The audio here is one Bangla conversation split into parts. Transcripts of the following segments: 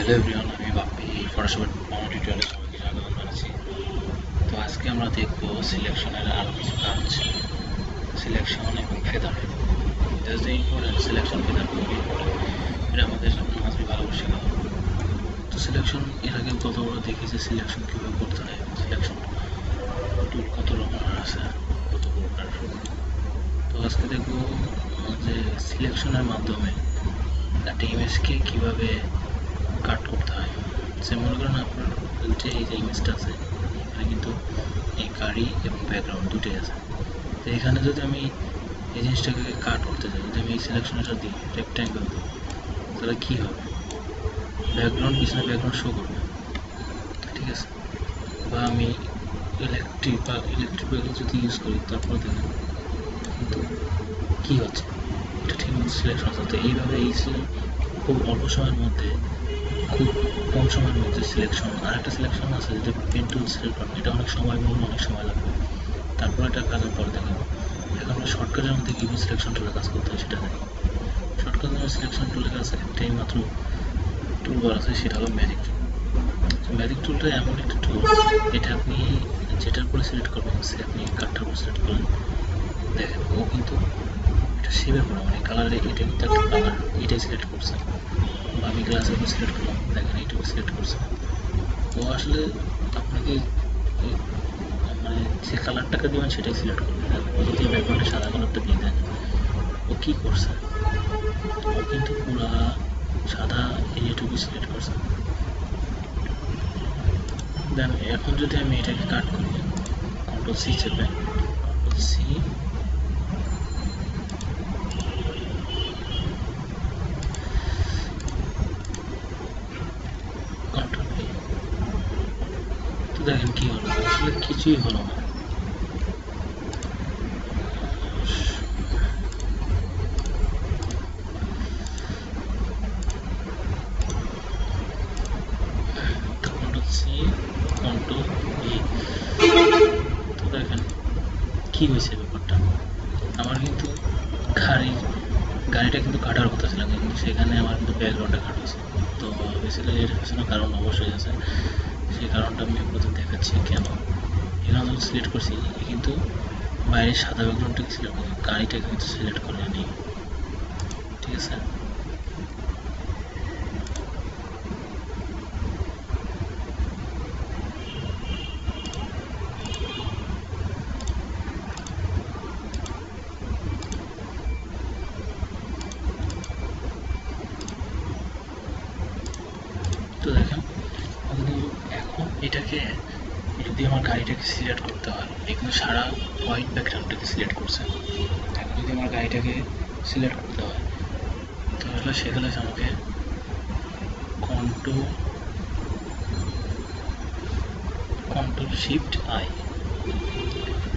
হ্যালো এভরিওয়ান, আমি বাপ্পি ফটোশপের বাংলা টিউটোরিয়ালে সবাইকে স্বাগত জানাচ্ছি। তো আজকে আমরা দেখব সিলেকশনের আরও কিছু কাজ, সিলেকশন এবং feather. That's the important. Selection feather খুব ইম্পর্টেন্ট, এটা আমাদের মাঝে ভালো করে শেখা হবে। তো সিলেকশন এর আগে কতগুলো দেখি যে সিলেকশন কীভাবে করতে হয়, সিলেকশন টুল কত রকমের আছে, কত প্রকার। তো আজকে দেখব যে সিলেকশনের মাধ্যমে একটা ইমেজকে কীভাবে কাট করতে হয়। সে মনে করেন আপনার যে এই যে ইমেজটা আছে, এখানে কিন্তু এই গাড়ি এবং ব্যাকগ্রাউন্ড দুটোই আছে। তো এখানে যদি আমি এই জিনিসটাকে কাট করতে চাই, যদি আমি এই সিলেকশনটা দিই, রেক্ট্যাঙ্গেল দিই, তাহলে কী হবে? ব্যাকগ্রাউন্ড পিছনে ব্যাকগ্রাউন্ড শো করবে, ঠিক আছে? বা আমি ইলেকট্রিক ভেহিকল যদি ইউজ করি, তারপর দেখেন কিন্তু কী হচ্ছে, এটা ঠিক মতো সিলেকশন আছে। তো এইভাবে এই খুব অল্প সময়ের মধ্যে, খুব কম সময়ের মধ্যে সিলেকশন। আর একটা সিলেকশন আছে যেটা পেন টুল সিলেক্ট করেন, এটা অনেক সময় বলবো, অনেক সময় লাগবে। তারপর এটা কাজের পরে দেখাবো। এখন আমরা শর্টকাটের মধ্যে কীভাবে সিলেকশন টুলে কাজ করতে হয় সেটা দেখি। শর্টকাটের মধ্যে সিলেকশন টুলের কাছে একটাই মাত্র টুলবার আছে, সেটা হলো ম্যাজিক টুল। ম্যাজিক টুলটা এমন একটা টুল, এটা আপনি যেটার উপরে সিলেক্ট করবেন, সে আপনি কাঠটার উপর সিলেক্ট করেন, দেখেন ও কিন্তু এটা শেপের পরে, মানে কালারে এটা কিন্তু একটা কালার, এটাই সিলেক্ট করছে। বা আমি গ্লাসের উপর সিলেক্ট করলাম, দেখেন এইটুকু সিলেক্ট করছে। ও আসলে আপনাকে মানে যে কালারটাকে দেবেন সেটাই সিলেক্ট করবে। যদি ব্যাকগ্রাউন্ডে সাদা কালারটা দিয়ে দেন, ও কী করছে, ও কিন্তু পুরা সাদা এরিয়াটুকু সিলেক্ট করছে। দেন এখন যদি আমি এটাকে কাট করি, কন্ট্রোল সি চেপে, কন্ট্রোল সি, কন্ট্রোল ভি, তো দেখেন কি হলো, আসলে কিছুই হলো না। কন্ট্রোল সি, কন্ট্রোল ভি, তো দেখেন কি হয়েছে ব্যাপারটা। আমার কিন্তু গাড়িটা কিন্তু কাটার কথা ছিল, কিন্তু সেখানে আমার কিন্তু ব্যাকগ্রাউন্ডে কাট হয়েছে। তো বেসিক্যালি এর পিছনে কারণ অবশ্যই আছে, সেই কারণটা আমি আপনাদের দেখাচ্ছি কেন। এখানে যখন সিলেক্ট করছি, কিন্তু বাইরের সাদা ব্যাকগ্রাউন্ডটাকে সিলেক্ট করি, গাড়িটা কিন্তু সিলেক্ট করে নিই, ঠিক আছে? তো দেখেন এখন এটাকে যদি আমার গাড়িটাকে সিলেক্ট করতে হয়, এখানে সারা হোয়াইট ব্যাকগ্রাউন্ডটাকে সিলেক্ট করছে। এখন যদি আমার গাড়িটাকে সিলেক্ট করতে হয়, তাহলে সেখানে আমাকে কন্ট্রোল শিফট আই,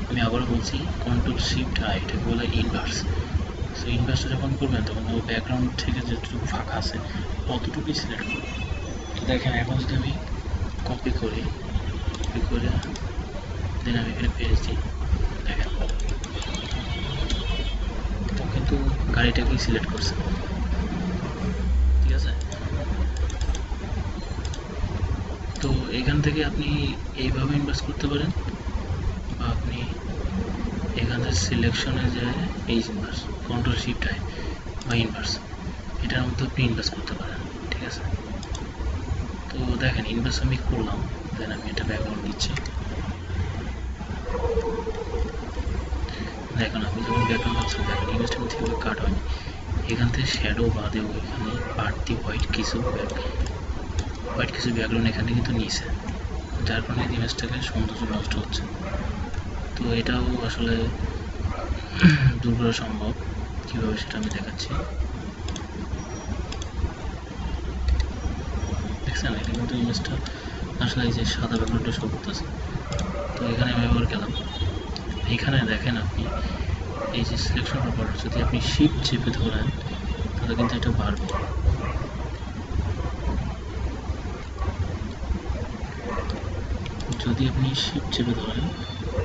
আমি আবারও বলছি কন্ট্রোল শিফট আই, এটাকে বলে ইনভার্স। সো ইনভার্সটা যখন করবেন, তখন ও ব্যাকগ্রাউন্ড থেকে যেটুকু ফাঁকা আছে অতটুকুই সিলেক্ট করবেন। তো দেখেন এখন যদি আমি কপি করে দেন আমি এখানে পেজ দিই, দেখেন ও কিন্তু গাড়িটাকেই সিলেক্ট করছে, ঠিক আছে? তো এখান থেকে আপনি এইভাবে ইনভার্স করতে পারেন, বা আপনি এখানে সিলেকশনে যে এই ইনভার্স, কন্ট্রোল শিফট আই বা ইনভার্স, এটার মধ্যে আপনি ইনভার্স করতে পারেন, ঠিক আছে? তো দেখেন ইনভার্স আমি করলাম, দেন আমি এটা ব্যাকগ্রাউন্ড দিচ্ছি। দেখেন আমি যখন ব্যাকগ্রাউন্ড হচ্ছে, দেখেন ইমেজটা কিন্তু ঠিকভাবে কাট হয়নি। এখান থেকে শ্যাডো বাদেও এখানে বাড়তি হোয়াইট কিছু ব্যাকগ্রাউন্ড এখানে কিন্তু নিয়েছে, যার কারণে ইমেজটাকে সৌন্দর্য নষ্ট হচ্ছে। তো এটাও আসলে দূর করা সম্ভব, কীভাবে সেটা আমি দেখাচ্ছি। দেখছেন এটা কিন্তু ইমেজটা আসলে এই যে সাদা ব্যাকগ্রাউন্ডটা শো করতেছে। তো এখানে আমি আবার গেলাম, এখানে দেখেন আপনি এই যে সিলেকশন ব্যাপার, যদি আপনি শিফট চেপে ধরেন তাহলে কিন্তু এটা বাড়বে। যদি আপনি শিফট চেপে ধরেন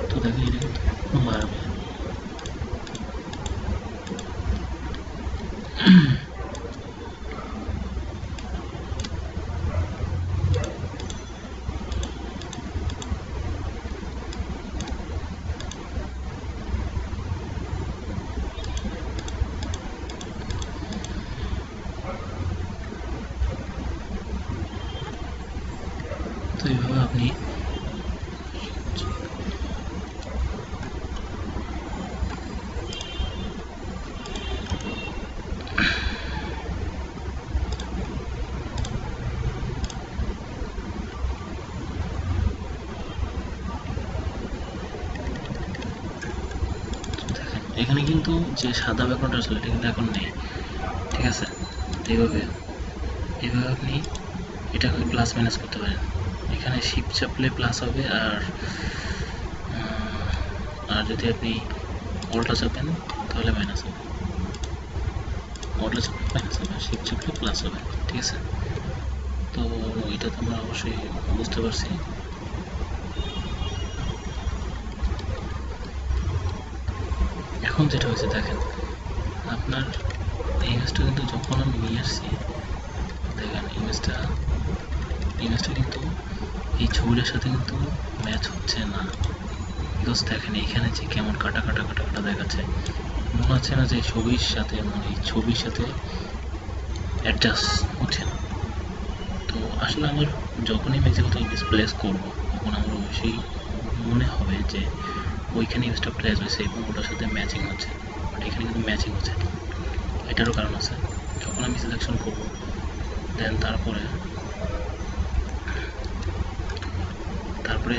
তো দেখেন এটা কিন্তু বাড়বে। এখানে কিন্তু যে সাদা ব্যাকগ্রাউন্ড আসলে এটা কিন্তু এখন নেই, ঠিক আছে। এইভাবে আপনি এটাকে প্লাস মাইনাস করতে পারেন। এখানে শিফট চাপলে প্লাস হবে, আর যদি আপনি অল্টা চাপেন তাহলে মাইনাস হবে, অল্টা চাপলে মাইনাস হবে, শিফট চাপলে প্লাস হবে, ঠিক আছে। তো এটা তো আমরা অবশ্যই বুঝতে পারছি। এখন যেটা হয়েছে দেখেন, আপনার ইমেজটা কিন্তু যখন আমি নিয়ে আসছি, দেখেন ইমেজটা কিন্তু এই ছবিটার সাথে কিন্তু ম্যাচ হচ্ছে না। বিকজ দেখেন এখানে যে কেমন কাটা কাটা কাটা কাটা দেখাচ্ছে, মনে হচ্ছে না যে ছবির সাথে, মানে এই ছবির সাথে অ্যাডজাস্ট হচ্ছে না। তো আসলে আমার যখনই ম্যাক্সিমাম ইমেজ প্লেস করবো তখন আমার অবশ্যই মনে হবে যে ওইখানে ইমেজটা প্লেস হয়েছে এবং ওটার সাথে ম্যাচিং হচ্ছে, বাট এখানে কিন্তু ম্যাচিং হচ্ছে না। এটারও কারণ আছে। যখন আমি সিলেকশন করবো দেন তারপরে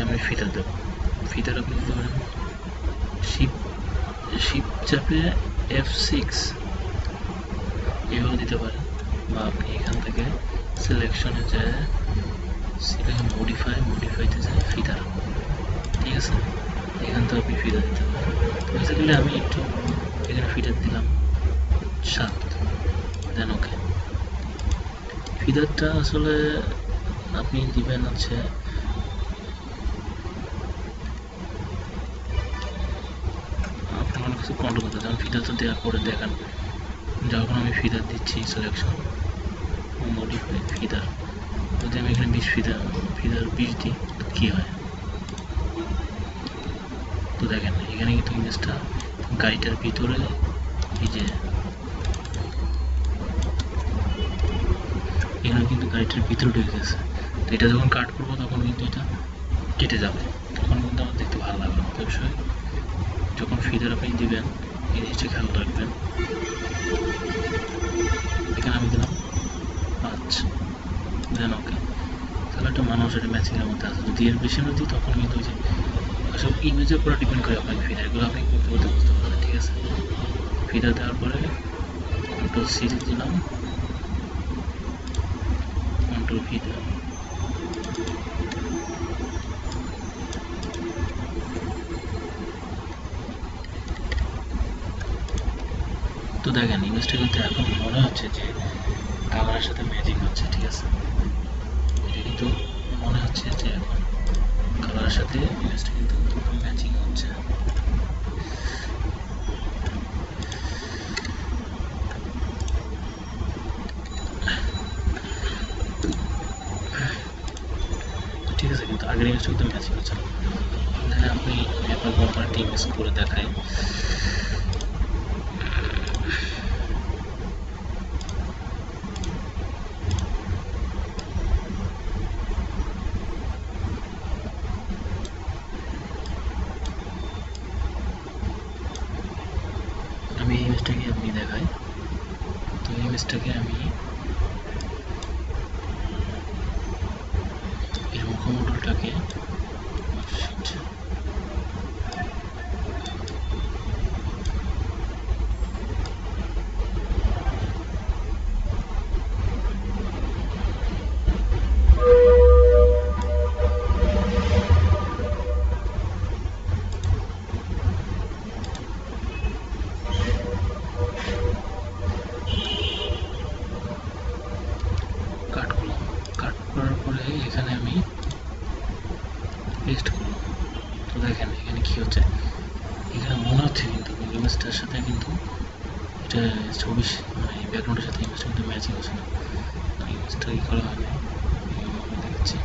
আমি ফিল্টার দেবো। ফিল্টার আপনি দিতে পারেন শিফট চাপে F6 এভাবে দিতে পারেন, বা আপনি এখান থেকে সিলেকশনে যায় মডিফাইতে যায় ফিল্টার, ঠিক আছে। এখান থেকে আপনি ফিল্টার দিতে পারেন। বেসিক্যালি আমি একটু এখানে ফিল্টার দিলাম 7, দেন ওকে। ফিল্টারটা আসলে আপনি দিবেন হচ্ছে আপনার কিছু কন্ট্রোল করতে, যেমন ফিল্টারটা দেওয়ার পরে দেখেন যখন আমি ফিল্টার দিচ্ছি সিলেকশন মডিফাই ফিল্টার, যদি আমি এখানে 20 ফিল্টার 20 দিই তো কী হয়, তো দেখেন এখানে কিন্তু ইমেজটা গাড়িটার ভিতরে, এই যে এখানে কিন্তু গাড়িটার ভিতরে ঢুকে গেছে। তো এটা যখন কাট করবো তখন কিন্তু এটা কেটে যাবে, তখন কিন্তু আমার দেখতে ভালো লাগবে না। অবশ্যই যখন ফিল্টার আপনি দিবেন এই জিনিসটা খেয়াল রাখবেন। এখানে আমি দিলাম 5, দেন ওকে। তাহলে একটা মানুষ এটা ম্যাচিংয়ের মধ্যে আছে। যদি এর বেশি আমরা দিই তখন কিন্তু ওই যে সব ইমেজের উপরে ডিপেন্ড করে আপনাকে ফিল্টারগুলো আপনি করতে করতে বুঝতে পারবেন, ঠিক আছে। ফিল্টার দেওয়ার পরে কন্ট্রোল সি দিলাম, কন্ট্রোল ভি দিলাম, তো দেখেন ইমেজটা কিন্তু এখন মনে হচ্ছে যে কালারের সাথে ম্যাচিং হচ্ছে, ঠিক আছে। এটা কিন্তু মনে হচ্ছে যে এখন কালারের সাথে ইমেজটা কিন্তু ম্যাচিং হচ্ছে। ঠিক আছে, কিন্তু আগের ইমেজটা কিন্তু ম্যাচিং হচ্ছে না। তাহলে আপনি একবার একটা ইমেজ করে দেখায়। আমি এই ইমেজটাকে আপনি দেখাই, তো এই ইমেজটাকে আমি এর মুখমণ্ডলটাকে কাট করলাম। কাট করার পরে এখানে আমি পেস্ট করলাম। তো দেখেন এখানে কি হচ্ছে, এখানে মনে হচ্ছে কিন্তু ইমেজটার সাথে কিন্তু এটা ছবি, মানে ব্যাকগ্রাউন্ডের সাথে ইমেজটা কিন্তু ম্যাচিং হচ্ছে না। ইমেজটা ই করা হয় না, দেখছি।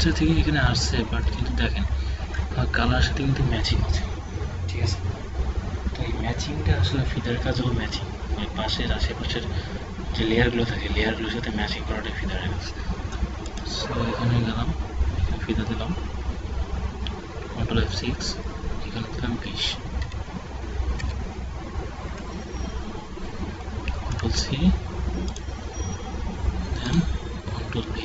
ইলাস্ট্রেটর থেকে এখানে আসছে, বাট কিন্তু দেখেন কালার সাথে কিন্তু ম্যাচিং আছে, ঠিক আছে। তো এই ম্যাচিংটা আসলে ফিদারের কাজ হলো ম্যাচিং, ওই পাশের আশেপাশের যে লেয়ারগুলো থাকে লেয়ারগুলোর সাথে ম্যাচিং করাটাই ফিদারের কাজ। সো এখানে গেলাম, এখানে ফিদা দিলাম, কন্ট্রোল F6, এখানে দিলাম 20, কন্ট্রোল C, দেন কন্ট্রোল V।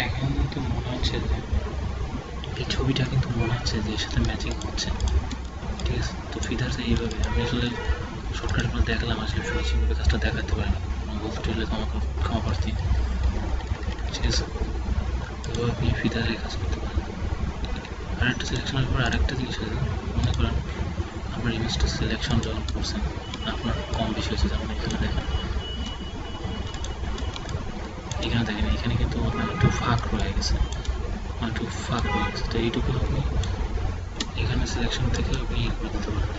এখন কিন্তু মনে হচ্ছে যে এই ছবিটা কিন্তু মনে হচ্ছে যে এর সাথে ম্যাচিং হচ্ছে, ঠিক আছে। তো ফিদারটা এইভাবে আমি আসলে শর্টকাট করে দেখলাম, আসলে ফিনিশিংভাবে কাজটা দেখাতে পারি না, বলতে হলে তো আমাকে ক্ষমা প্রার্থী, ঠিক আছে। তো আপনি ফিদারে কাজ করতে পারেন। আরেকটা সিলেকশনের পর আরেকটা জিনিস আছে, মনে করেন আপনার ইমেজটা সিলেকশন যখন করছেন আপনার কম বেশি হয়েছে, যেমন এখানে দেখেন, এখানে কিন্তু আপনার একটু ফাঁক রয়ে গেছে, তো এইটুকু আপনি এখানে সিলেকশন থেকে আপনি ইয়ে করে দিতে পারেন,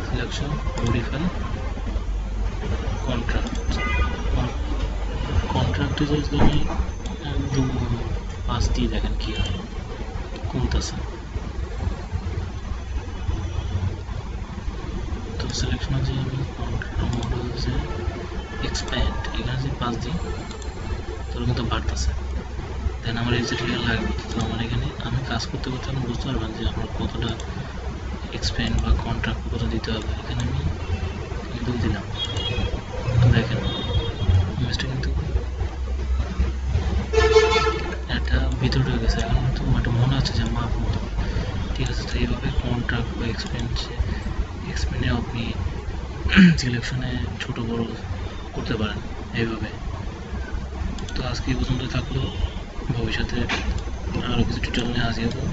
সিলেকশন, মডিফাই, কন্ট্রাক্টে যদি আপনি একদম 5 দিয়ে দেখেন কি হয়, কমতেছে। তো সিলেকশনে যে আমি মডেল যে এক্সপ্যান্ড, এখানে যে 5 দিই তোর কিন্তু বাড়তেছে, দেন আমার এই যে লেয়ার লাগবে। তো আমার এখানে আমি কাজ করতে করতে আপনি বুঝতে পারবেন যে আমার কতটা এক্সপ্যান্ড বা কন্ট্রাক্ট কত দিতে হবে। এখানে আমি 2 দিলাম, তো দেখেন ইমেজটা কিন্তু একটা ভিতরে ঢুকে গেছে, এখন কিন্তু একটা মনে হচ্ছে যে মাপ মতো, ঠিক আছে। তো এইভাবে কন্ট্রাক্ট বা এক্সপ্যান্ডে আপনি সিলেকশনে ছোট বড় করতে পারেন এইভাবে। তো আজকে এই পর্যন্ত থাকলো, ভবিষ্যতে আরও কিছু টিউটোরিয়াল নিয়ে হাজির হবো।